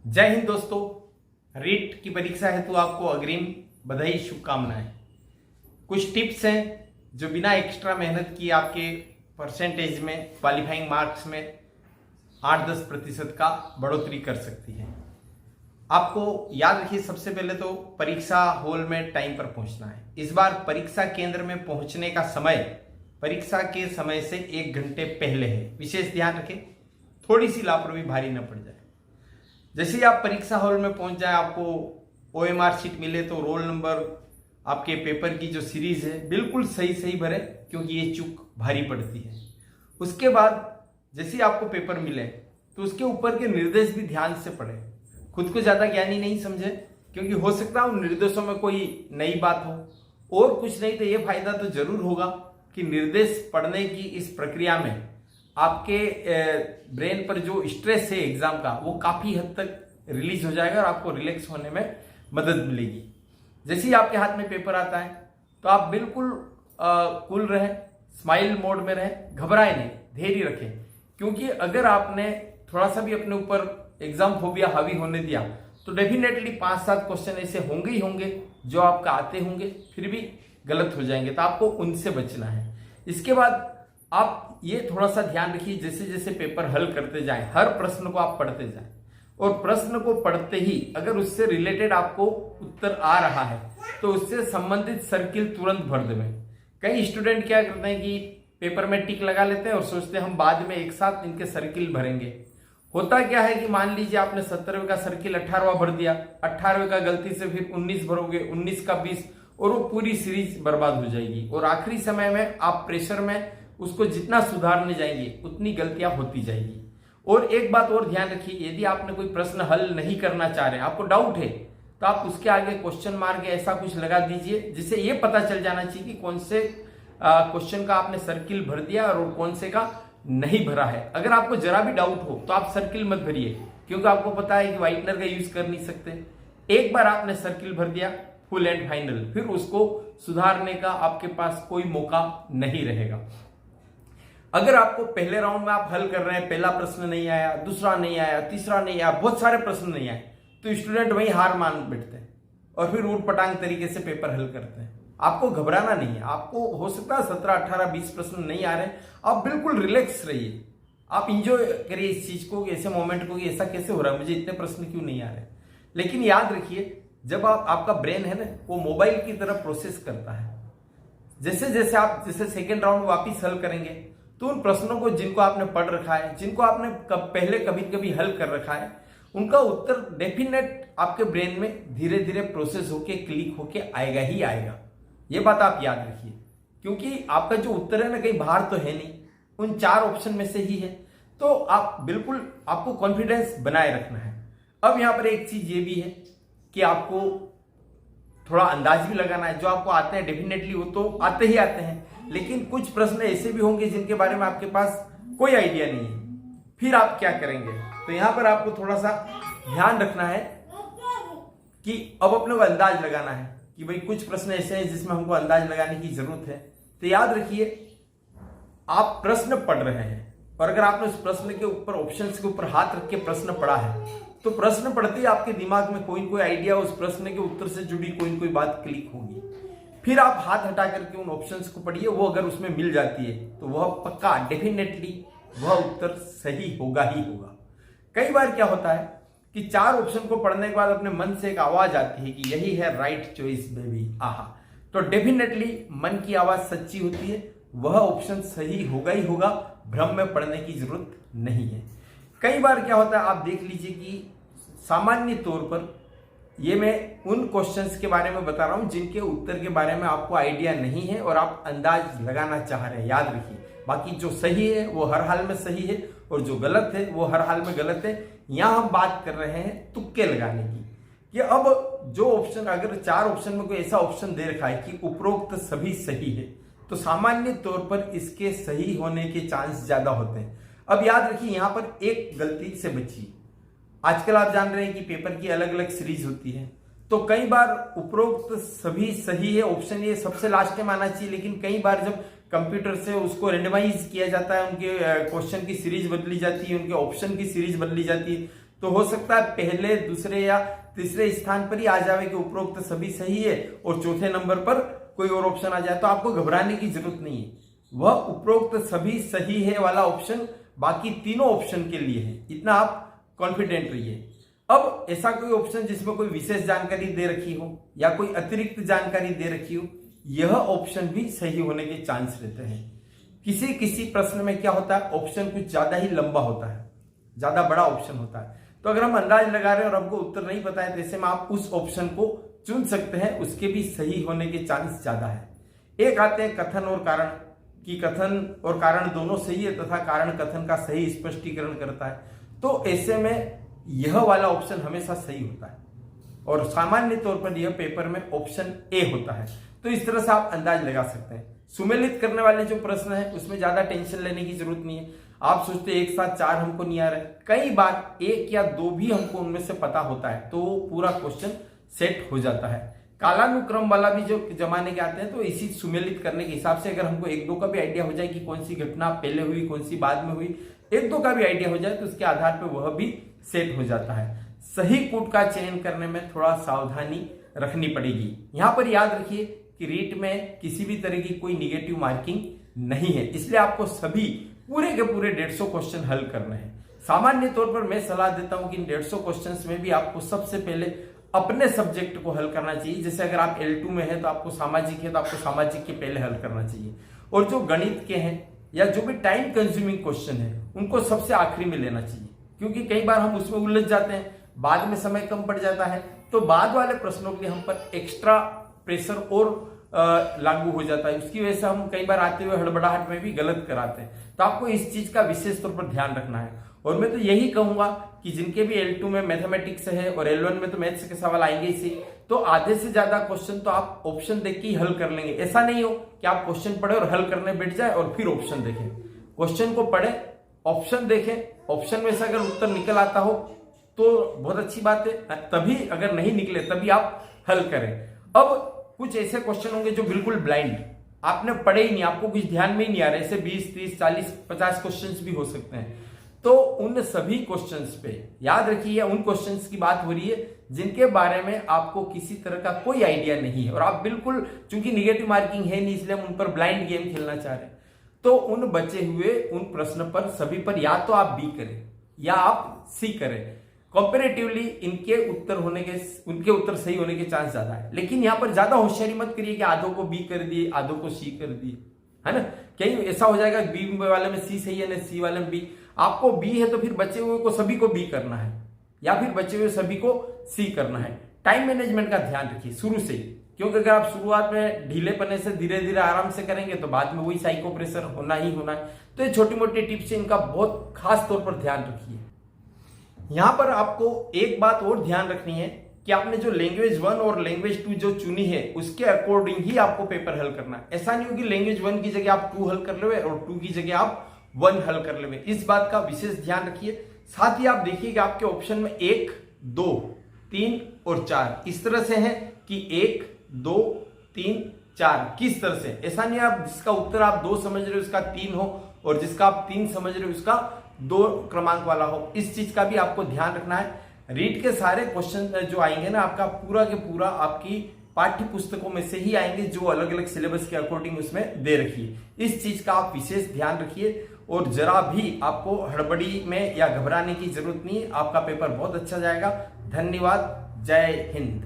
जय हिंद दोस्तों। रीट की परीक्षा हेतु आपको अग्रिम बधाई शुभकामनाएं। कुछ टिप्स हैं जो बिना एक्स्ट्रा मेहनत किए आपके परसेंटेज में, क्वालिफाइंग मार्क्स में 8-10% का बढ़ोतरी कर सकती है। आपको याद रखिए, सबसे पहले तो परीक्षा हॉल में टाइम पर पहुंचना है। इस बार परीक्षा केंद्र में पहुंचने का समय परीक्षा के समय से 1 घंटे पहले है। विशेष ध्यान रखें, थोड़ी सी लापरवाही भारी न पड़ जाए। जैसे ही आप परीक्षा हॉल में पहुंच जाए, आपको OMR शीट मिले तो रोल नंबर, आपके पेपर की जो सीरीज है बिल्कुल सही सही भरे, क्योंकि ये चूक भारी पड़ती है। उसके बाद जैसे ही आपको पेपर मिले तो उसके ऊपर के निर्देश भी ध्यान से पढ़े। खुद को ज्यादा ज्ञानी नहीं समझे, क्योंकि हो सकता है उन निर्देशों में कोई नई बात हो। और कुछ नहीं तो ये फायदा तो जरूर होगा कि निर्देश पढ़ने की इस प्रक्रिया में आपके ब्रेन पर जो स्ट्रेस है एग्जाम का, वो काफी हद तक रिलीज हो जाएगा और आपको रिलैक्स होने में मदद मिलेगी। जैसे ही आपके हाथ में पेपर आता है तो आप बिल्कुल कूल रहे, स्माइल मोड में रहे, घबराए नहीं, धैर्य रखें। क्योंकि अगर आपने थोड़ा सा भी अपने ऊपर एग्जाम फोबिया हावी होने दिया तो डेफिनेटली 5-7 क्वेश्चन ऐसे होंगे ही होंगे जो आपका आते होंगे, फिर भी गलत हो जाएंगे, तो आपको उनसे बचना है। इसके बाद आप ये थोड़ा सा ध्यान रखिए, जैसे जैसे पेपर हल करते जाएं, हर प्रश्न को आप पढ़ते जाएं, और प्रश्न को पढ़ते ही अगर उससे रिलेटेड आपको उत्तर आ रहा है तो उससे संबंधित सर्किल तुरंत भर दें। कई स्टूडेंट क्या करते हैं कि पेपर में टिक लगा लेते हैं और सोचते हैं हम बाद में एक साथ इनके सर्किल भरेंगे। होता क्या है कि मान लीजिए आपने 17वें का सर्किल 18वां भर दिया, 18वें का गलती से फिर 19 भरोगे, 19 का 20, और वो पूरी सीरीज बर्बाद हो जाएगी। और आखिरी समय में आप प्रेशर में उसको जितना सुधारने जाएंगे उतनी गलतियां होती जाएगी। और एक बात और ध्यान रखिए, यदि आपने कोई प्रश्न हल नहीं करना चाह रहे हैं, आपको डाउट है, तो आप उसके आगे क्वेश्चन मार्क ऐसा कुछ लगा दीजिए जिससे ये पता चल जाना चाहिए कि कौन से क्वेश्चन का आपने सर्किल भर दिया और कौन से का नहीं भरा है। अगर आपको जरा भी डाउट हो तो आप सर्किल मत भरिए, क्योंकि आपको पता है कि व्हाइटनर का यूज कर नहीं सकते। एक बार आपने सर्किल भर दिया, फुल एंड फाइनल, फिर उसको सुधारने का आपके पास कोई मौका नहीं रहेगा। अगर आपको पहले राउंड में आप हल कर रहे हैं, पहला प्रश्न नहीं आया, दूसरा नहीं आया, तीसरा नहीं आया, बहुत सारे प्रश्न नहीं आए, तो स्टूडेंट वहीं हार मान बैठते हैं और फिर ऊट पटांग तरीके से पेपर हल करते हैं। आपको घबराना नहीं है। आपको हो सकता है 17, 18, 20 प्रश्न नहीं आ रहे, आप बिल्कुल रिलैक्स रहिए, आप इंजॉय करिए इस चीज को, ऐसे मोमेंट को, कि ऐसा कैसे हो रहा है, मुझे इतने प्रश्न क्यों नहीं आ रहे। लेकिन याद रखिए, जब आपका ब्रेन है ना, वो मोबाइल की तरह प्रोसेस करता है। जैसे जैसे आप सेकेंड राउंड वापिस हल करेंगे तो उन प्रश्नों को जिनको आपने पढ़ रखा है, जिनको आपने पहले कभी कभी हल कर रखा है, उनका उत्तर डेफिनेट आपके ब्रेन में धीरे धीरे प्रोसेस होके क्लिक होके आएगा ही आएगा। ये बात आप याद रखिए, क्योंकि आपका जो उत्तर है ना कहीं बाहर तो है नहीं, उन 4 ऑप्शन में से ही है। तो आप बिल्कुल, आपको कॉन्फिडेंस बनाए रखना है। अब यहां पर एक चीज ये भी है कि आपको थोड़ा अंदाज भी लगाना है। जो आपको आते हैं डेफिनेटली वो तो आते ही आते हैं, लेकिन कुछ प्रश्न ऐसे भी होंगे जिनके बारे में आपके पास कोई आइडिया नहीं है, फिर आप क्या करेंगे। तो यहां पर आपको थोड़ा सा ध्यान रखना है कि अब अपने को अंदाज लगाना है कि भाई कुछ प्रश्न ऐसे हैं जिसमें हमको अंदाज लगाने की जरूरत है। तो याद रखिए, आप प्रश्न पढ़ रहे हैं और अगर आपने उस प्रश्न के ऊपर, ऑप्शंस के ऊपर हाथ रख के प्रश्न पढ़ा है, तो प्रश्न पढ़ते ही आपके दिमाग में कोई न कोई आइडिया, उस प्रश्न के उत्तर से जुड़ी कोई न कोई बात क्लिक होगी। फिर आप हाथ हटा करके उन ऑप्शंस को पढ़िए, वो अगर उसमें मिल जाती है तो वह पक्का डेफिनेटली वह उत्तर सही होगा ही होगा। कई बार क्या होता है कि 4 ऑप्शन को पढ़ने के बाद अपने मन से एक आवाज आती है कि यही है राइट चॉइस बेबी, आहा, तो डेफिनेटली मन की आवाज सच्ची होती है, वह ऑप्शन सही होगा ही होगा, भ्रम में पढ़ने की जरूरत नहीं है। कई बार क्या होता है, आप देख लीजिए कि सामान्य तौर पर, ये मैं उन क्वेश्चंस के बारे में बता रहा हूं जिनके उत्तर के बारे में आपको आइडिया नहीं है और आप अंदाज लगाना चाह रहे हैं। याद रखिए, बाकी जो सही है वो हर हाल में सही है और जो गलत है वो हर हाल में गलत है। यहां हम बात कर रहे हैं तुक्के लगाने की, कि अब जो ऑप्शन, अगर 4 ऑप्शन में कोई ऐसा ऑप्शन दे रखा है कि उपरोक्त सभी सही है, तो सामान्य तौर पर इसके सही होने के चांस ज्यादा होते हैं। अब याद रखिए, यहां पर एक गलती से बचिए। आजकल आप जान रहे हैं कि पेपर की अलग अलग सीरीज होती है, तो कई बार उपरोक्त सभी सही है ऑप्शन ये सबसे लास्ट में आना चाहिए, लेकिन कई बार जब कंप्यूटर से उसको रेंडमाइज किया जाता है, उनके क्वेश्चन की सीरीज बदली जाती है, उनके ऑप्शन की सीरीज बदली जाती है, तो हो सकता है पहले, दूसरे या तीसरे स्थान पर ही आ जावे कि उपरोक्त सभी सही है और चौथे नंबर पर कोई और ऑप्शन आ जाए। तो आपको घबराने की जरूरत नहीं है, वह उपरोक्त सभी सही है वाला ऑप्शन बाकी तीनों ऑप्शन के लिए है, इतना आप कॉन्फिडेंट रहिए। अब ऐसा कोई ऑप्शन जिसमें कोई विशेष जानकारी दे रखी हो या कोई अतिरिक्त जानकारी दे रखी हो, यह ऑप्शन भी सही होने के चांस रहते हैं। किसी किसी प्रश्न में क्या होता है, ऑप्शन कुछ ज्यादा ही लंबा होता है, ज्यादा बड़ा ऑप्शन होता है, तो अगर हम अंदाज लगा रहे हैं और हमको उत्तर नहीं पता है तो ऐसे में आप उस ऑप्शन को चुन सकते हैं, उसके भी सही होने के चांस ज्यादा है। एक आते हैं कथन और कारण, कि कथन और कारण दोनों सही है तथा कारण कथन का सही स्पष्टीकरण करता है, तो ऐसे में यह वाला ऑप्शन हमेशा सही होता है और सामान्य तौर पर यह पेपर में ऑप्शन ए होता है। तो इस तरह से आप अंदाज लगा सकते हैं। सुमेलित करने वाले जो प्रश्न है उसमें ज्यादा टेंशन लेने की जरूरत नहीं है। आप सोचते एक साथ 4 हमको नहीं आ रहा है, कई बार 1 या 2 भी हमको उनमें से पता होता है तो पूरा क्वेश्चन सेट हो जाता है। कालानुक्रम वाला भी जो जमाने के आते हैं तो इसी सुमेलित करने के हिसाब से अगर हमको 1-2 का भी आइडिया हो जाए कि कौन सी घटना पहले हुई कौन सी बाद में हुई, 1-2 का भी आइडिया हो जाए तो उसके आधार पर वह भी सेट हो जाता है। सही कूट का चयन करने में थोड़ा सावधानी रखनी पड़ेगी। यहां पर याद रखिए कि रीट में किसी भी तरह की कोई निगेटिव मार्किंग नहीं है, इसलिए आपको सभी पूरे के पूरे 150 क्वेश्चन हल करने हैं। सामान्य तौर पर मैं सलाह देता हूं कि इन 150 क्वेश्चंस में भी आपको सबसे पहले अपने सब्जेक्ट को हल करना चाहिए। जैसे अगर आप L2 में है तो आपको सामाजिक है तो आपको सामाजिक के पहले हल करना चाहिए, और जो गणित के हैं या जो भी टाइम कंज्यूमिंग क्वेश्चन है उनको सबसे आखिरी में लेना चाहिए, क्योंकि कई बार हम उसमें उलझ जाते हैं, बाद में समय कम पड़ जाता है, तो बाद वाले प्रश्नों के लिए हम पर एक्स्ट्रा प्रेशर और लागू हो जाता है। उसकी वजह से हम कई बार आते हुए हड़बड़ाहट में भी गलत कराते हैं। तो आपको इस चीज का विशेष तौर पर ध्यान रखना है। और मैं तो यही कहूंगा कि जिनके भी L2 में मैथमेटिक्स है और L1 में तो मैथ्स के सवाल आएंगे इसी, तो आधे से ज्यादा क्वेश्चन तो आप ऑप्शन देख के ही हल कर लेंगे। ऐसा नहीं हो कि आप क्वेश्चन पढ़े और हल करने बैठ जाए और फिर ऑप्शन देखें। क्वेश्चन को पढ़े, ऑप्शन देखें, ऑप्शन में से अगर उत्तर निकल आता हो तो बहुत अच्छी बात है, तभी अगर नहीं निकले तभी आप हल करें। अब कुछ ऐसे क्वेश्चन होंगे जो बिल्कुल ब्लाइंड, आपने पढ़े ही नहीं, आपको कुछ ध्यान में ही नहीं आ रहा, ऐसे 20, 30, 40, 50 क्वेश्चंस भी हो सकते हैं। तो उन सभी क्वेश्चंस पे याद रखिए, उन क्वेश्चंस की बात हो रही है जिनके बारे में आपको किसी तरह का कोई आइडिया नहीं है और आप बिल्कुल, चूंकि निगेटिव मार्किंग है नहीं इसलिए हम उन पर ब्लाइंड गेम खेलना चाह रहे हैं। तो उन बचे हुए उन प्रश्न पर सभी पर या तो आप बी करें या आप सी करें। कंपैरेटिवली इनके उनके उत्तर सही होने के चांस ज्यादा है, लेकिन यहां पर ज्यादा होशियारी मत करिए कि आधों को बी कर दिए आधों को सी कर दिए, है ना। कहीं ऐसा हो जाएगा बी वाले में सी सही है ना सी वाले में बी। आपको बी है तो फिर बचे हुए को सभी को बी करना है या फिर बचे हुए सभी को सी करना है। टाइम मैनेजमेंट का ध्यान रखिए शुरू से, क्योंकि अगर आप शुरुआत में ढीले पने से धीरे धीरे आराम से करेंगे तो बाद में वही साइको प्रेशर होना ही होना है। तो ये छोटी मोटी टिप्स इनका बहुत खास तौर पर ध्यान रखिए। यहां पर आपको एक बात और ध्यान रखनी है कि आपने जो लैंग्वेज 1 और लैंग्वेज 2 जो चुनी है उसके अकॉर्डिंग ही आपको पेपर हल करना है। ऐसा नहीं हो कि लैंग्वेज 1 की जगह आप 2 हल कर ले और 2 की जगह आप 1 हल कर ले। इस बात का विशेष ध्यान रखिए। साथ ही आप देखिए कि आपके ऑप्शन में 1, 2, 3 और 4 इस तरह से है कि 1, 2, 3, 4 किस तरह से। ऐसा नहीं आप जिसका उत्तर आप 2 समझ रहे हो उसका 3 हो और जिसका आप 3 समझ रहे हो उसका 2 क्रमांक वाला हो। इस चीज का भी आपको ध्यान रखना है। रीड के सारे क्वेश्चन जो आएंगे ना आपका पूरा के पूरा आपकी पाठ्य पुस्तकों में से ही आएंगे जो अलग अलग सिलेबस के अकॉर्डिंग उसमें दे रखी है। इस चीज का आप विशेष ध्यान रखिए और जरा भी आपको हड़बड़ी में या घबराने की जरूरत नहीं है। आपका पेपर बहुत अच्छा जाएगा। धन्यवाद। जय हिंद।